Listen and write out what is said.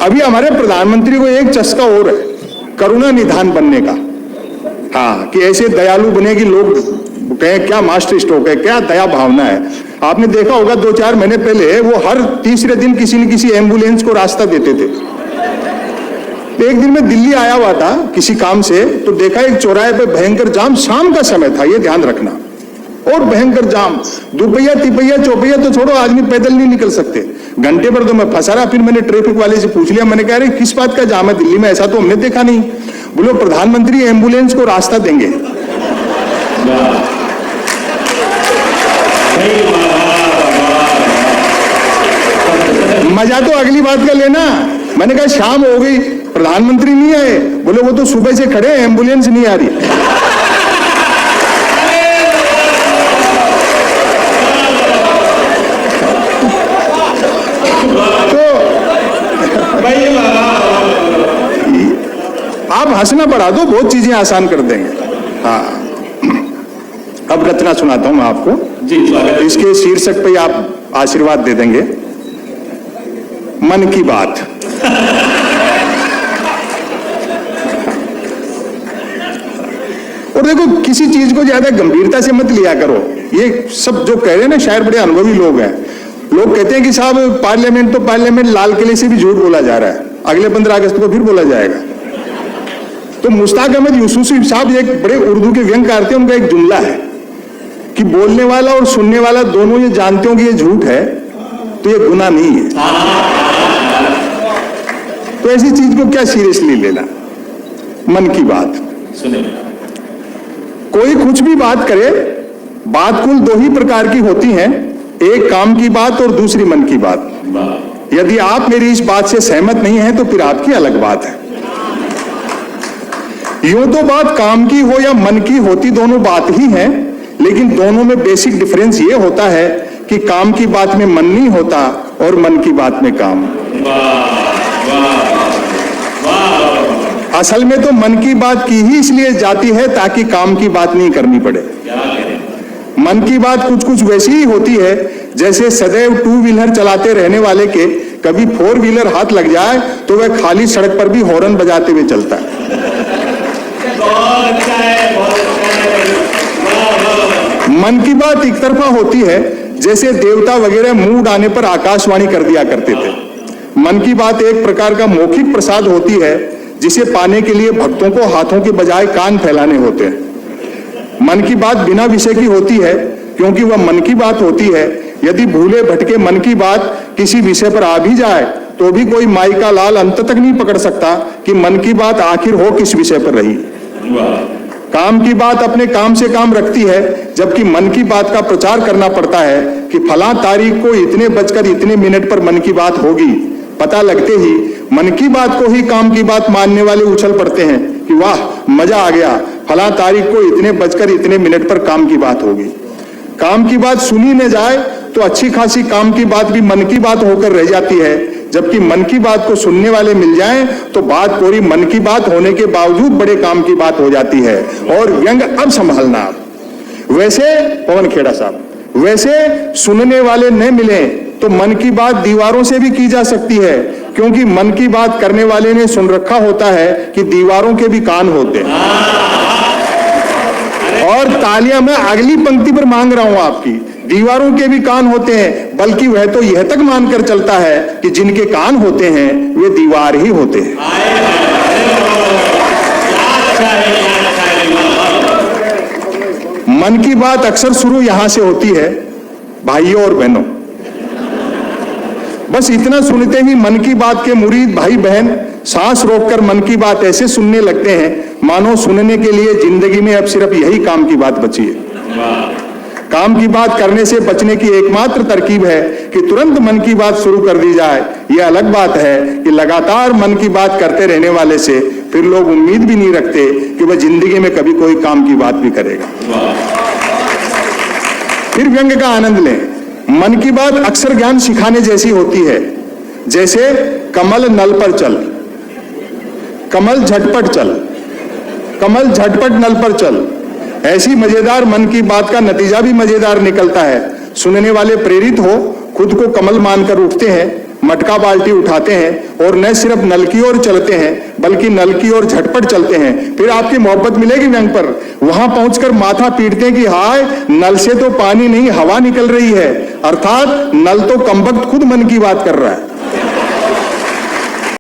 अभी हमारे प्रधानमंत्री को एक चस्का और है, करुणा निधान बनने का। हाँ, कि ऐसे दयालु बने कि लोग कहें क्या मास्टर स्ट्रोक है, क्या दया भावना है। आपने देखा होगा 2-4 महीने पहले वो हर तीसरे दिन किसी न किसी एम्बुलेंस को रास्ता देते थे। तो एक दिन मैं दिल्ली आया हुआ था किसी काम से, तो देखा एक चौराहे पे भयंकर जाम, शाम का समय था, ये ध्यान रखना, और भयंकर जाम, दुपहिया तिपहिया चौपहिया तो छोड़ो, आदमी पैदल नहीं निकल सकते। घंटे भर तो मैं फंसा रहा। फिर मैंने ट्रैफिक वाले से पूछ लिया, मैंने कहा अरे किस बात का जाम है दिल्ली में, ऐसा तो हमने देखा नहीं। बोलो प्रधानमंत्री एम्बुलेंस को रास्ता देंगे। मजा तो अगली बात का लेना। मैंने कहा शाम हो गई, प्रधानमंत्री नहीं आए। बोले वो तो सुबह से खड़े, एम्बुलेंस नहीं आ रही। आप हंसना बढ़ा दो, बहुत चीजें आसान कर देंगे। हाँ, अब रचना सुनाता हूं मैं आपको जी। इसके शीर्षक पे आप आशीर्वाद दे देंगे। मन की बात। और देखो, किसी चीज को ज्यादा गंभीरता से मत लिया करो। ये सब जो कह रहे हैं ना शायर, बड़े अनुभवी लोग हैं। लोग कहते हैं कि साहब पार्लियामेंट तो पार्लियामेंट, लाल किले से भी झूठ बोला जा रहा है, अगले 15 अगस्त को फिर बोला जाएगा। तो मुश्ताक अहमद यूसुफी साहब एक बड़े उर्दू के व्यंग्यकार थे, उनका एक जुमला है कि बोलने वाला और सुनने वाला दोनों ये जानते हो कि ये झूठ है तो ये गुनाह नहीं है। तो ऐसी चीज को क्या सीरियसली लेना। मन की बात सुने, कोई कुछ भी बात करे, बात कुल 2 ही प्रकार की होती हैं, एक काम की बात और दूसरी मन की बात। यदि आप मेरी इस बात से सहमत नहीं हैं तो फिर आपकी अलग बात है। यूं तो बात काम की हो या मन की होती, दोनों बात ही हैं, लेकिन दोनों में बेसिक डिफरेंस ये होता है कि काम की बात में मन नहीं होता और मन की बात में काम। असल में तो मन की बात की ही इसलिए जाती है ताकि काम की बात नहीं करनी पड़े। मन की बात कुछ कुछ वैसी ही होती है जैसे सदैव 2 व्हीलर चलाते रहने वाले के कभी 4 व्हीलर हाथ लग जाए तो वह खाली सड़क पर भी हॉर्न बजाते हुए चलता है। मन की बात एक तरफा होती है जैसे देवता वगैरह मूड आने पर आकाशवाणी कर दिया करते थे। मन की बात एक प्रकार का मौखिक प्रसाद होती है जिसे पाने के लिए भक्तों को हाथों के बजाय कान फैलाने होते हैं। मन की बात बिना विषय की होती है क्योंकि वह मन की बात होती है। यदि भूले भटके मन की बात किसी विषय पर आ भी जाए तो भी कोई माई का लाल अंत तक नहीं पकड़ सकता कि मन की बात आखिर हो किस विषय पर रही। काम की बात अपने काम से काम रखती है, जबकि मन की बात का प्रचार करना पड़ता है कि फलां तारीख को इतने बजकर इतने मिनट पर मन की बात होगी। पता लगते ही मन की बात को ही काम की बात मानने वाले उछल पड़ते हैं कि वाह मजा आ गया, फलां तारीख को इतने बजकर इतने मिनट पर काम की बात होगी। काम की बात सुनी न जाए तो अच्छी खासी काम की बात भी मन की बात होकर रह जाती है, जबकि मन की बात को सुनने वाले मिल जाएं तो बात पूरी मन की बात होने के बावजूद बड़े काम की बात हो जाती है। और व्यंग अब संभालना आप। वैसे पवन खेड़ा साहब, वैसे सुनने वाले न मिले तो मन की बात दीवारों से भी की जा सकती है, क्योंकि मन की बात करने वाले ने सुन रखा होता है कि दीवारों के भी कान होते हैं। और तालियां मैं अगली पंक्ति पर मांग रहा हूं आपकी, दीवारों के भी कान होते हैं, बल्कि वह तो यह तक मानकर चलता है कि जिनके कान होते हैं वे दीवार ही होते हैं। मन की बात अक्सर शुरू यहां से होती है, भाइयों और बहनों। बस इतना सुनते ही मन की बात के मुरीद भाई बहन सांस रोककर मन की बात ऐसे सुनने लगते हैं मानो सुनने के लिए जिंदगी में अब सिर्फ यही काम की बात बची है। काम की बात करने से बचने की एकमात्र तरकीब है कि तुरंत मन की बात शुरू कर दी जाए। यह अलग बात है कि लगातार मन की बात करते रहने वाले से फिर लोग उम्मीद भी नहीं रखते कि वह जिंदगी में कभी कोई काम की बात भी करेगा। फिर व्यंग का आनंद लें। मन की बात अक्सर ज्ञान सिखाने जैसी होती है, जैसे कमल नल पर चल, कमल झटपट चल, कमल झटपट नल पर चल। ऐसी मजेदार मन की बात का नतीजा भी मजेदार निकलता है। सुनने वाले प्रेरित हो खुद को कमल मानकर उठते हैं, मटका बाल्टी उठाते हैं और न सिर्फ नल की ओर चलते हैं बल्कि नल की ओर झटपट चलते हैं, फिर आपकी मोहब्बत मिलेगी व्यंग पर। वहां पहुंचकर माथा पीटते हैं कि हाय, नल से तो पानी नहीं हवा निकल रही है, अर्थात नल तो कमबख्त खुद मन की बात कर रहा है।